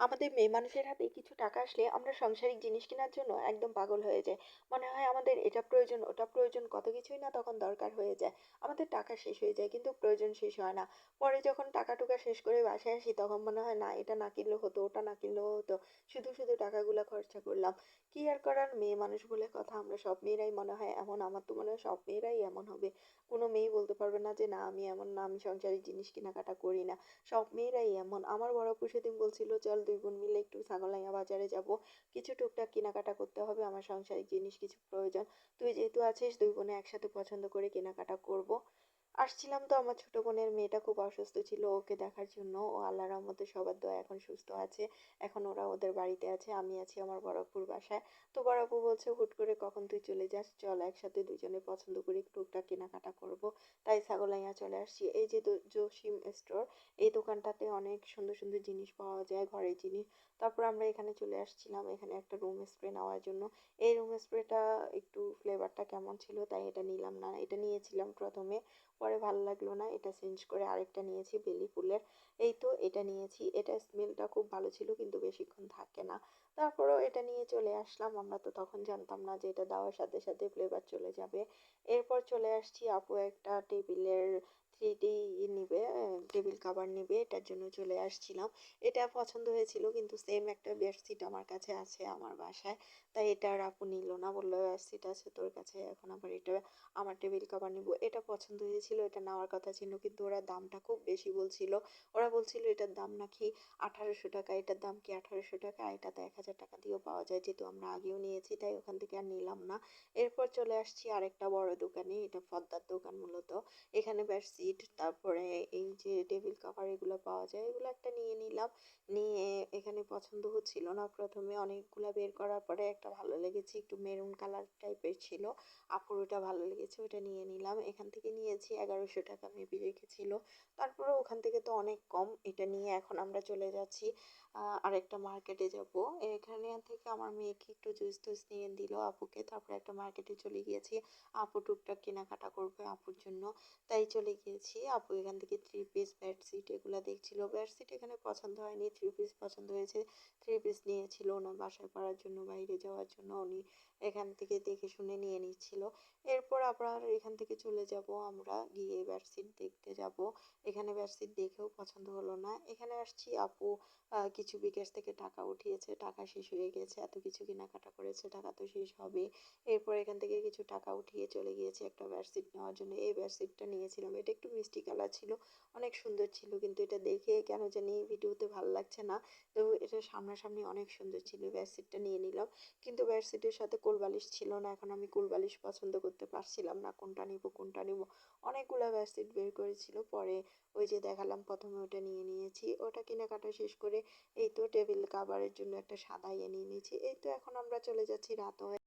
আমাদের মেয়ে মানুষের হাতে কিছু টাকা আসলে আমরা সাংসারিক জিনিস কেনার জন্য একদম পাগল হয়ে যাই। মনে হয় আমাদের এটা প্রয়োজন, ওটা প্রয়োজন, কত কিছুই না তখন দরকার হয়ে যায়। আমাদের টাকা শেষ হয়ে যায় কিন্তু প্রয়োজন শেষ হয় না। পরে যখন টাকা-টুকা শেষ করে বাসায় আসি তখন মনে হয় না এটা না কিনলেও হতো, ওটা না কিনলেও হতো। শুধু, শুধু টাকাগুলা খরচা করলাম। কি আর করার, মেয়ে মানুষ বলে কথা, আমরা সব মেয়েরাই মনে হয় এমন। আমার তো মনে হয় সব মেয়েরাই এমন হবে। কোনো মেয়েই বলতে পারবে না যে না আমি এমন না, আমি সাংসারিক জিনিস কেনাকাটা করি না। সব মেয়েরাই এমন। আমার বড় আপু সেদিন বলছিল চল দুই বোন মিলে একটু ছাগলাইয়া বাজারে যাব, কিছু টুকটাক কেনাকাটা করতে হবে, আমার সাংসারিক জিনিস কিছু প্রয়োজন। তুই যেহেতু আছিস দুই বোনে একসাথে পছন্দ করে কেনাকাটা করব। আসছিলাম তো, আমার ছোট বোনের মেয়েটা খুব অসুস্থ ছিল, ওকে দেখার জন্য। ও আল্লাহর রহমতে সবার দোয়া এখন সুস্থ আছে। এখন ওরা ওদের বাড়িতে আছে, আমি আছি আমার বড় আপুর বাসায়। তো বড় আপু বলছে হুট করে কখন তুই চলে যাস, চল একসাথে দুজনে পছন্দ করি টুকটাক কেনাকাটা করব। তাই ছাগলাইয়া চলে আসছি। এই যে জসিম স্টোর, এই দোকানটাতে অনেক সুন্দর সুন্দর জিনিস পাওয়া যায়, ঘরের জিনিস। তারপর আমরা এখানে চলে আসছিলাম এখানে একটা রুম স্প্রে নেওয়ার জন্য। এই রুম স্প্রেটা একটু ফ্লেভারটা কেমন ছিল তাই এটা নিলাম না, এটা নিয়েছিলাম প্রথমে, পরে ভালো লাগলো না, এটা চেঞ্জ করে আরেকটা নিয়েছি বেলি ফুলের। এই তো এটা নিয়েছি, এটা স্মেলটা খুব ভালো ছিল কিন্তু বেশিক্ষণ থাকে না। তারপরেও এটা নিয়ে চলে আসলাম, আমরা তো তখন জানতাম না যে এটা দেওয়ার সাথে সাথে ফ্লেভার চলে যাবে। এরপর চলে আসছি, আপু একটা টেবিলের 3D নিবে, টেবিল কাভার নিবে, এটার জন্য চলে আসছিলাম। এটা পছন্দ হয়েছিল কিন্তু সেম একটা বেডশিট আমার কাছে আছে আমার বাসায়, তাই এটা আর আপু নিল না, বললো বেডশিট আছে তোর কাছে, এখন আবার এটা আমার টেবিল কভার নিব। এটা পছন্দ হয়েছিল, এটা নেওয়ার কথা ছিল কিন্তু ওরা দামটা খুব বেশি বলছিল। ওরা বলছিল এটার দাম নাকি 1800 টাকা, এটার দাম কি 1800 টাকা? এটা তো 1000 টাকা দিয়েও পাওয়া যায়, যেহেতু আমরা আগেও নিয়েছি তাই ওখান থেকে আর নিলাম না। এরপর চলে আসছি আরেকটা বড় দোকানে, এটা ফদ্দার দোকান মূলত। এখানে বেডশিট তারপরে এই যে টেবিল কভার এগুলো পাওয়া যায়, এগুলো একটা নিয়ে নিলাম। নিয়ে এখানে পছন্দ হচ্ছিল না প্রথমে, অনেকগুলা বের করার পরে একটা ভালো লেগেছে, একটু মেরুন কালার টাইপের ছিল। আপুর ওটা ভালো লেগেছে, ওটা নিয়ে নিলাম। এখান থেকে নিয়েছি 1100 টাকা মেবি রেখেছিল। তারপরে ওখান থেকে তো অনেক কম, এটা নিয়ে এখন আমরা চলে যাচ্ছি আরেকটা মার্কেটে যাব। এখানে থেকে আমার মেয়েকে একটু জুস টুস নিয়ে দিল আপুকে, তারপরে একটা মার্কেটে চলে গিয়েছি। আপু টুকটাক কেনাকাটা করবে আপুর জন্য, তাই চলে গিয়েছি। আপু এখান থেকে 3 পিস বেডশিট এগুলো দেখছিল, বেডশিট এখানে পছন্দ হয়নি, 3 পিস পছন্দ হয়েছে। 3 পিস নিয়েছিল ওনার বাসায় পরার জন্য, বাইরে যাওয়ার জন্য উনি এখান থেকে দেখে শুনে নিয়ে নিচ্ছিল। এরপর আবার এখান থেকে চলে যাব, আমরা গিয়ে বেডশিট দেখতে যাব। এখানে বেডশিট দেখেও পছন্দ হলো না, এখানে আসছি আপু কিছু বিকাশ থেকে টাকা উঠিয়েছে, টাকা শেষ হয়ে গেছে, এত কিছু কেনাকাটা করেছে, টাকা তো শেষ হবে। এরপর এখান থেকে কিছু টাকা উঠিয়ে চলে গিয়েছে একটা বেডশিট নেওয়ার জন্য। এই বেডশিটটা নিয়েছিলাম, এটা একটু মিষ্টি কালার ছিল, অনেক সুন্দর ছিল কিন্তু এটা দেখে কেন জানি ভিডিওতে ভালো লাগছে না। তো এটা সামনাসামনি অনেক সুন্দর ছিল, বেডশিটটা নিয়ে নিলাম। কিন্তু বেডশিটের সাথে কোলবালিশ ছিল না, এখন আমি কোলবালিশ পছন্দ করতে পারছিলাম না কোনটা নিব কোনটা নিব। অনেকগুলো বেডশিট বের করেছিল, পরে ওই যে দেখালাম প্রথমে ওটা নিয়ে নিয়েছি। ওটা কেনাকাটা শেষ করে এই তো টেবিল কাভারের জন্য একটা সাদা নিয়ে নিয়েছি। এই তো এখন আমরা চলে যাচ্ছি, রাত হয়ে